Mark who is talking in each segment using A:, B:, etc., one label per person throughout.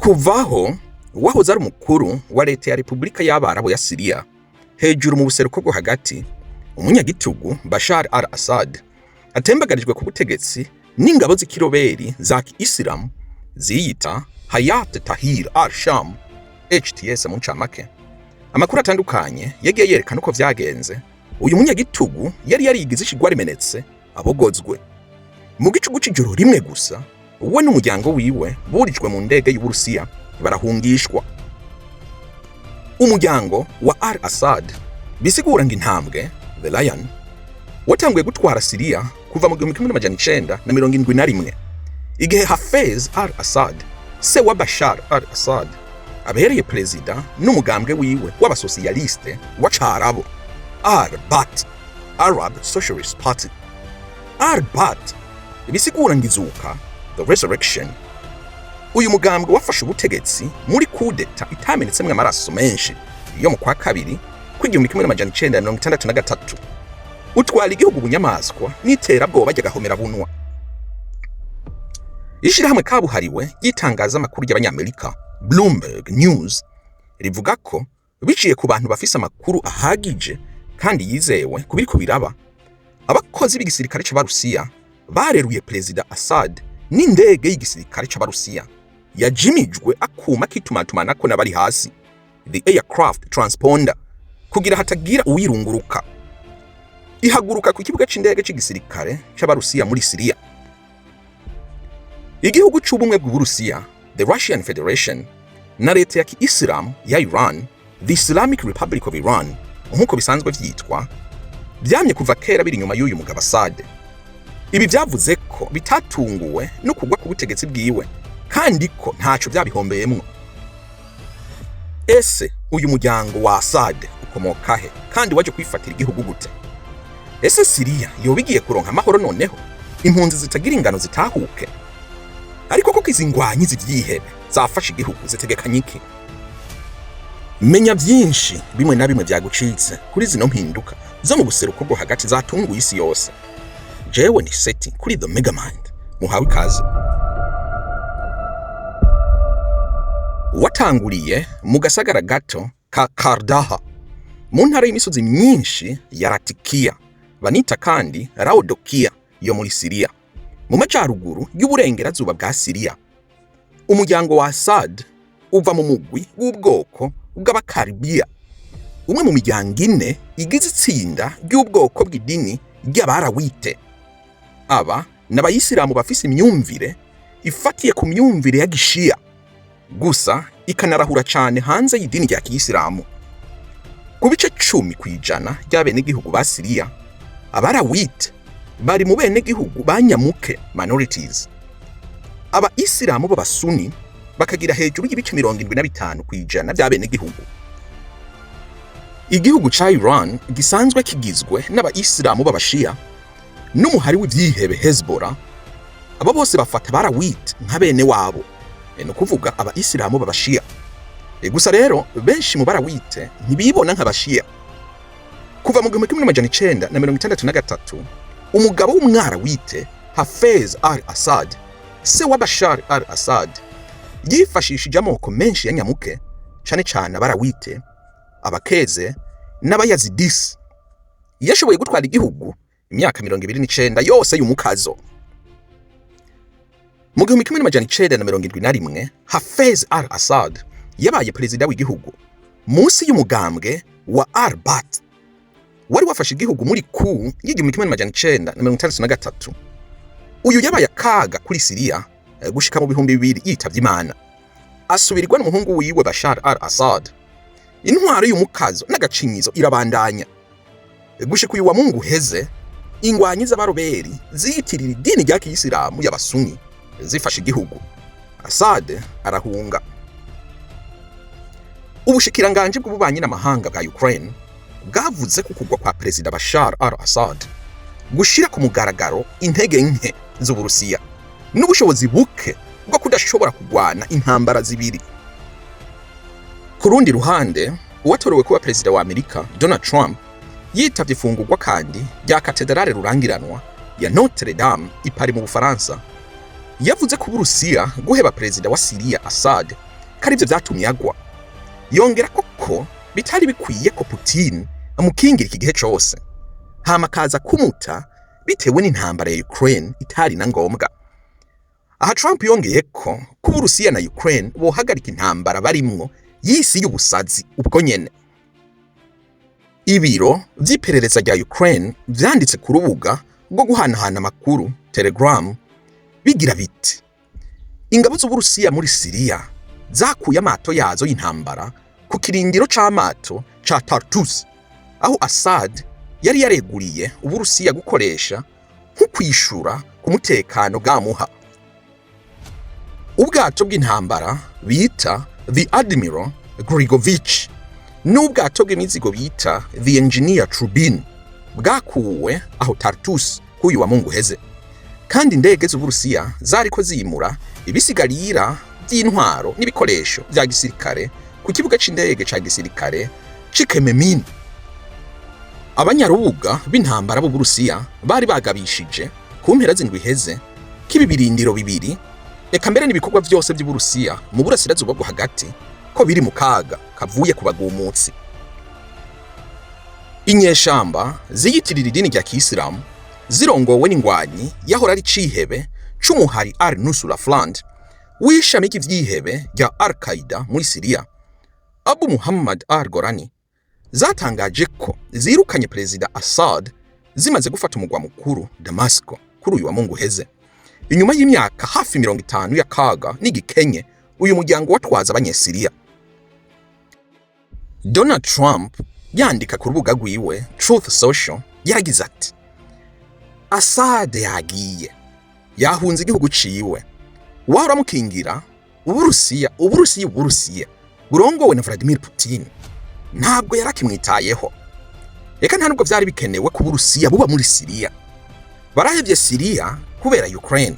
A: kuvaho wahoze ari umukuru wa leta ya Repubulika y'Abarabu ya Syria hejuru mu buseruko bwo hagati, umunyagitugu Bashar al-Assad atembagarijwe ku butegetsi n'ingabo z'ikiroberi za Islam ziyita Hayat Tahrir al-Sham HTS mu ncamake. Amakuru atandukanye yagiye yerekana uko vyagenze. Uyu munyagitugu yari yarigize ishigwa rimenetse abogozwe. Mu gicugu c'ijoro rimwe gusa, we n'umuryango wiwe burijwe mu ndege y'Uburusiya barahungishwa. Umuryango wa al-Assad bisigura ngo intambwe The Lion watanguye gutwara Syria kuva mu 1971 igihe Hafez al-Assad se wa Bashar al-Assad abereye perezida n'umugambwe wiwe w'abasosiyaliste w'acarabo Arbat Arab Socialist Party. Arbat bisigura ngizuka The Resurrection. Uyu mugambwe wafashe ubutegetsi muri kudeta itamenetsemwe amaraso menshi yo mu kwa kabiri kw'igihumbi 1963 utwara igihugu bunyamaswa n'iterabwoba ry'agahomera bunwa. Ishirahamwe kabuhariwe yitangaza amakuru y'abanyamerika Bloomberg News rivuga ko biciye ku bantu bafise amakuru ahagije kandi yizewe kubiriko biraba, abakozi b'igisirikare c'Abarusiya bareruye Perezida Assad n'indege y'igisirikare c'Abarusiya yajimijwe akuma kitumatumanako n'abari hasi, the aircraft transponder, kugira hatagira uwirunguruka. Ihaguruka ku kibuga c'indege c'igisirikare c'Abarusiya muri Syria. Igihugu c'ubumwe bw'Uburusiya, the Russian Federation, na leta ya Islam ya Iran, the Islamic Republic of Iran, nk'uko bisanzwe vyitwa, byamye kuva kera biri nyuma y'uyu mugabo Assad. Ibi vyavuze ko bitatunguwe no kugwa ku butegetsi bwiwe kandi ko ntaco byabihombeyemwo. Ese uyu muryango wa Assad ukomoka he kandi waje kwifatira igihugu gute? Ese Syria yobigiye kuronka amahoro noneho impunzi zitagira ingano zitahuke? Ariko koko izingwanyi zivyihebe zafashe igihugu zitegekanye iki? Menya byinshi bimwe na bimwe byagucitse kuri zino mpinduka zo mu buseruko bwo hagati zatunguye isi yose. Jewe ni Seti kuri The Megamind, muhawe ikaze. Watanguriye mu gasagara gato ka Kardaha mu ntara y'imisozi myinshi ya Latakia, banita kandi Laodikia yo muri Syria, mu majyaruguru y'uburengerazuba bwa Syria. Umuryango wa Assad uva mu mugwi w'ubwoko bw'Abakaribiya, umwe mu miryango ine igize itsinda ry'ubwoko bw'idini ry'Abarawite. Aba n'abayisilamu bafise imyumvire ifatiye ku myumvire ya Gishia, gusa ikanarahura cyane hanze y'idini rya Kiyisilamu. Ku bice 10% ry'abenegihugu ba Syria, Abarawite bari mu benegihugu banyamuke minorities. Aba Isilamu b'Abasuni bakagira hejuru y'ibice 75% by'abenegihugu. Igihugu ca Iran gisanzwe kigizwe n'Abayisilamu b'Abashia n'umuhari w'ivyihebe Hezbollah. Aba bose bafata Abarawite nka bene wabo, no kuvuga Abayisilamu b'Abashia. Gusa rero benshi mu Barawite ntibibona nk'Abashia. Kuva mu 1963 umugabo w'umwarawite Hafez al-Assad se wa Bashar al-Assad yifashishije amoko menshi ya nyamuke, cyane cyane Abarawite, Abakeze n'Abayazidis. Yashoboye gutwara igihugu imyaka 29 yose y'umukazo. Mu 1971 Hafez al-Assad yabaye perezida w'igihugu munsi y'umugambwe wa Arbat wari wafashe igihugu muri ku y'igihumbi 1963. Uyu yabaye akaga kuri Syria gushika mu 2000 yitavye Imana, asubirirwa n'umuhungu wiwe Bashar al-Assad. Intwaro y'umukazo n'agacinyizo irabandanya gushika uyu wa Mungu heze. Ingwanyi z'Abaroberi ziyitirira idini rya Kiyisilamu y'Abasuni zifashe igihugu. Assad arahunga. Ubushikiranganje bw'ububanyi n'amahanga bwa Ukraine bwavuze ko kugwa kwa Perezida Bashar al-Assad gushira ku mugaragaro intege nke z'Uburusiya n'ubushobozi buke bwo kudashobora kugwana intambara zibiri. Ku rundi ruhande, uwatorewe kuba perezida wa Amerika Donald Trump yitavye ifungurwa kandi rya katedrale rurangiranwa ya Notre Dame i Paris mu Bufaransa. Yavuze ko Uburusiya guheba perezida wa Syria Assad arivyo vyatumye agwa. Yongera ko bitari bikwiye ko Putin amukingira iki gihe cose, hama akaza kumuta bitewe n'intambara ya Ukraine itari na ngombwa. Aha Trump yongeye ko Uburusiya na Ukraine bohagarika intambara barimwo y'isi y'ubusazi ubwo nyene. Ibiro vy'iperereza rya Ukraine vyanditse ku rubuga rwo guhanahana amakuru Telegram bigira biti: ingabo z'Uburusiya muri Syria zakuye amato yazo y'intambara ku kirindiro c'amato ca Tartus, aho Assad yari yareguriye Uburusiya gukoresha nko kwishura ku mutekano bwamuha. Ubwato bw'intambara bita The Admiral Grigovich n'ubwato bw'imizigo bita The Engineer Trubin bwakuwe aho Tartus kuyu wa Mungu heze, kandi indege z'Uburusiya zariko zimura ibisigarira by'intwaro n'ibikoresho bya gisirikare ku kibuga c'indege ca gisirikare c'Ikememin. Abanyarubuga b'intambara b'Uburusiya bari bagabishije ku mpera z'indwi heze kibi birindiro bibiri, eka mbere n'ibikorwa byose by'Uburusiya mu burasirazuba bwo hagati ko biri mu kaga kavuye ku bagumutsi. Inyeshamba ziyitirira idini rya Kisilamu zirongowe n'ingwanyi yahora ari cihebe c'umuhari Al-Nusra Front w'ishami ry'ivyihebe rya Al-Qaeda muri Syria, Abu Muhammad al-Golani, zatangaje ko zirukanye Perezida Assad zimaze gufata umugwa mukuru Damasco kuri uyu wa Mungu heze, inyuma y'imyaka hafi 50 y'akaga n'igikenye uyu muryango watwaza abanyesiriya. Donald Trump yandika ku rubuga rwiwe Truth Social yaragize ati: Assad yagiye, yahunze igihugu ciwe, wahora mukingira Uburusiya burongowe na Vladimir Putin ntabwo yarakimwitayeho. Eka nta nubwo vyari bikenewe ku Burusiya buba muri Syria. Barahevye Syria kubera Ukraine.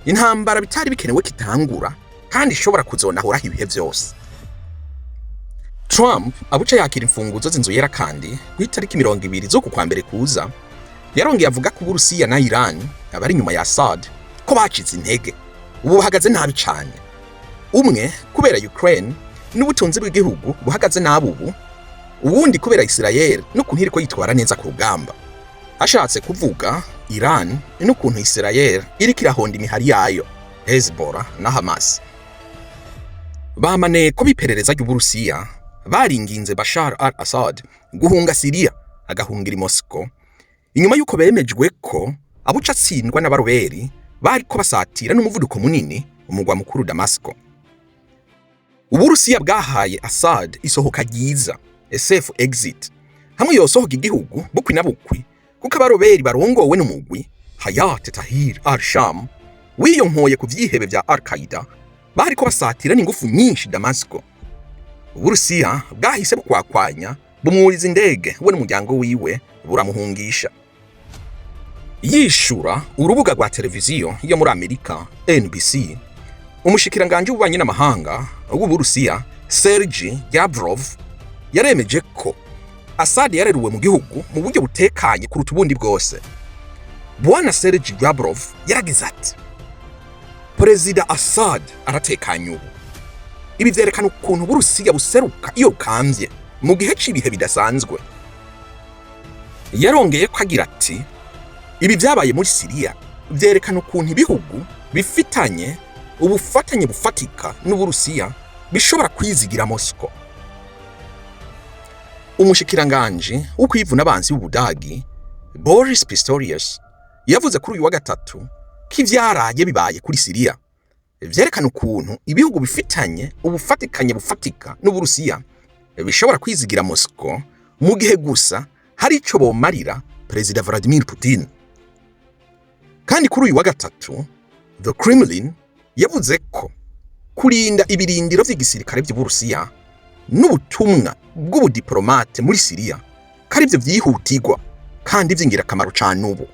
A: Intambara bitari bikenewe kitangura kandi ishobora kuzonahoraho ibihe vyose. Trump abuca yakira imfunguzo z'inzu yera kandi ku itariki 20 zo ku kwa mbere kuza yarongeye avuga ko Uburusiya na Iran abari nyuma ya Assad ko bacize intege, ubu bahagaze nabi cyane. Umwe kubera Ukraine n'ubutunzi bw'igihugu buhagaze nabi ubu, uwundi kubera Israel n'ukuntu iriko yitwara neza ku rugamba. Ashatse kuvuga Iran n'ukuntu Israel iriko irahonda imihari yayo Hezbollah na Hamas. Bamane ko biperereza y'Uburusiya baringinze Bashar al-Assad guhunga Syria agahungira Moscow, inyuma yuko bemejwe ko abuca atsindwa n'abaroberi bariko basatira n'umuvuduko munini umugwa mukuru Damasco. Uburusiya bwahaye Assad isohoka ryiza, a safe exit, hamwe yosohoka igihugu bukwi na bukwi, kuko abaroberi barongowe n'umugwi Hayat Tahrir al-Sham wiyonkoye ku vyihebe vya Al-Qaeda bariko basatira n'ingufu nyinshi Damasco. Uburusiya bwahise bukwakwanya bumwuriza indege we n'umuryango wiwe buramuhungisha. Yishura urubuga rwa televiziyo yo muri Amerika NBC, umushikiranganje w'ububanyi n'amahanga w'Uburusiya Sergei Lavrov yaremeje ko Assad yareruwe mu gihugu mu buryo butekanye kuruta ubundi bwose. Bwana Sergei Lavrov yaragize ati: Perezida Assad aratekanye ubu. Ibi vyerekana ukuntu Uburusiya buseruka iyo rukamvye mu gihe c'ibihe bidasanzwe. Yarongeye ko agira ati: ibi vyabaye muri Syria vyerekana ukuntu ibihugu bifitanye ubufatanye bufatika n'Uburusiya bishobora kwizigira Moscow. Umushikiranganje ukwivuna abanzi b'Ubudagi Boris Pistorius yavuze kuri uyu wa gatatu ko ivyaraye bibaye kuri Syria vyerekana ukuntu ibihugu bifitanye ubufatikanye bufatika n'Uburusiya bishobora kwizigira Moscow mu gihe gusa hari ico bomarira Perezida Vladimir Putin. Kandi kuri uyu wa gatatu The Kremlin yavuze ko kurinda ibirindiro vy'igisirikare by'Uburusiya n'ubutumwa bw'ubudiplomate muri Syria kari byo vyihutirwa kandi vy'ingirakamaro cyane ubu.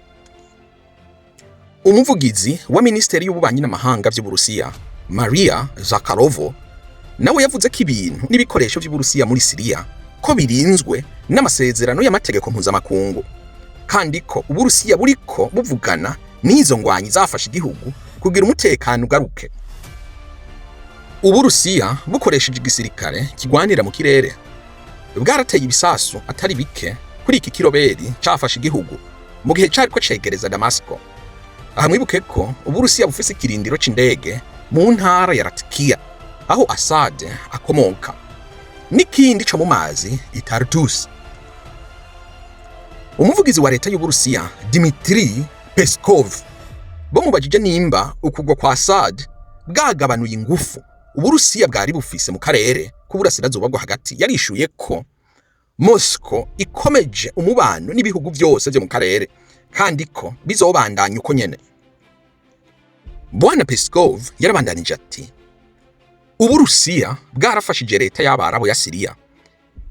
A: Umuvugizi wa Ministeri y'Ububanyi n'Amahanga by'Uburusiya Maria Zakharova nawe yavuze ko ibintu n'ibikoresho by'Uburusiya muri Syria ko birinzwe n'amasezerano y'amategeko mpuzamakungu, kandi ko Uburusiya buriko buvugana n'izo ngwanyi zafashe igihugu kugira umutekano ugaruke. Uburusiya bukoresheje igisirikare kigwanira mu kirere bwarateye ibisasu atari bike kuri iki kiroberi cafashe igihugu mu gihe cariko cegereza Damasco. Aha mwibuke ko Uburusiya bufise ikirindiro c'indege mu ntara ya Latakia aho Assad akomoka, n'ikindi co mu mazi i Tartus. Umuvugizi wa leta y'Uburusiya Dmitry Peskov bamubajije nimba ukugwa kwa Assad bwagabanuye ingufu Uburusiya bwari bufise mu karere k'uburasirazuba bwo hagati, yarishuye ko Moscow ikomeje umubano n'ibihugu byose byo mu karere kandi ko bizobandanya uko nyene. Bwana Peskov yarabandanije ati Uburusiya bwarafashije leta y'Abarabu ya Syria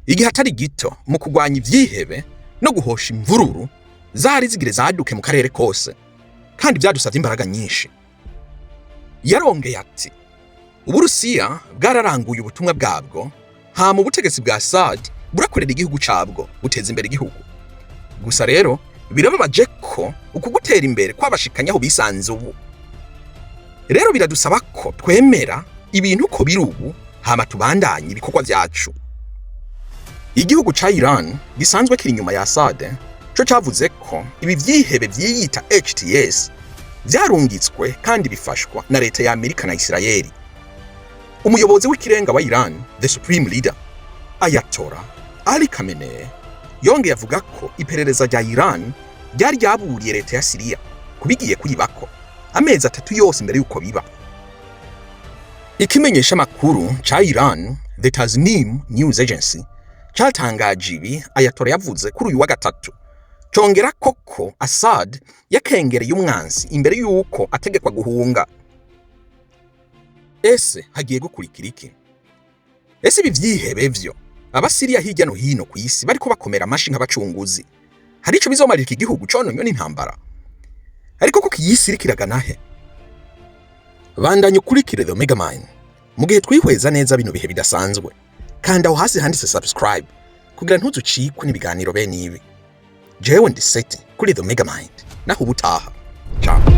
A: igihe atari gito mu kugwanya ivyihebe no guhosha imvururu zari zigire zaduke mu karere kose, kandi byadusavye imbaraga nyinshi. Yarongeye ati Uburusiya bwararanguye ubutumwa bwabwo, hama ubutegetsi bwa Assad burakorera igihugu cabwo buteza imbere igihugu. Gusa rero birababaje ko uku gutera imbere kwabashikanyaho bisanze ubu. Rero biradusaba ko twemera ibintu ko biri ubu, hama tubandanye ibikorwa vyacu. Igihugu ca Iran gisanzwe kiri inyuma ya Assad co cavuze ko ibi vyihebe vyiyita HTS vyarungitswe kandi bifashwa na leta ya Amerika na Israeli. Umuyobozi w'ikirenga wa Iran, the supreme leader, Ayatollah Ali Khamenei, yongeye avuga ko iperereza rya Iran ryari ryaburiye leta ya Syria kubigiye kuyibako amezi 3 yose imbere yuko biba. Ikimenyesha makuru ca Iran, the Tasnim News Agency, cyatangaje ibi Ayatollah yavuze kuri uyu wa gatatu, congera koko Assad yakengereye umwansi imbere yuko ategekwa guhunga. Ese hagiye gukurikira iki? Ese ibi vyihebe vyo Abasiriya hirya no hino ku isi bariko bakomera amashi nk'abacunguzi, hari ico bizomarira iki gihugu cononywe n'intambara? Ariko ko kiyisiri kiragana he? Bandanye ukurikire The Megamind mu gihe twihweza neza bino bihe bidasanzwe, kandi aho hasi handitse subscribe kugira ntuzucikwe n'ibiganiro bene ibi. Jewe ndi Seti kuri The Megamind, naho ubutaha. Ciao.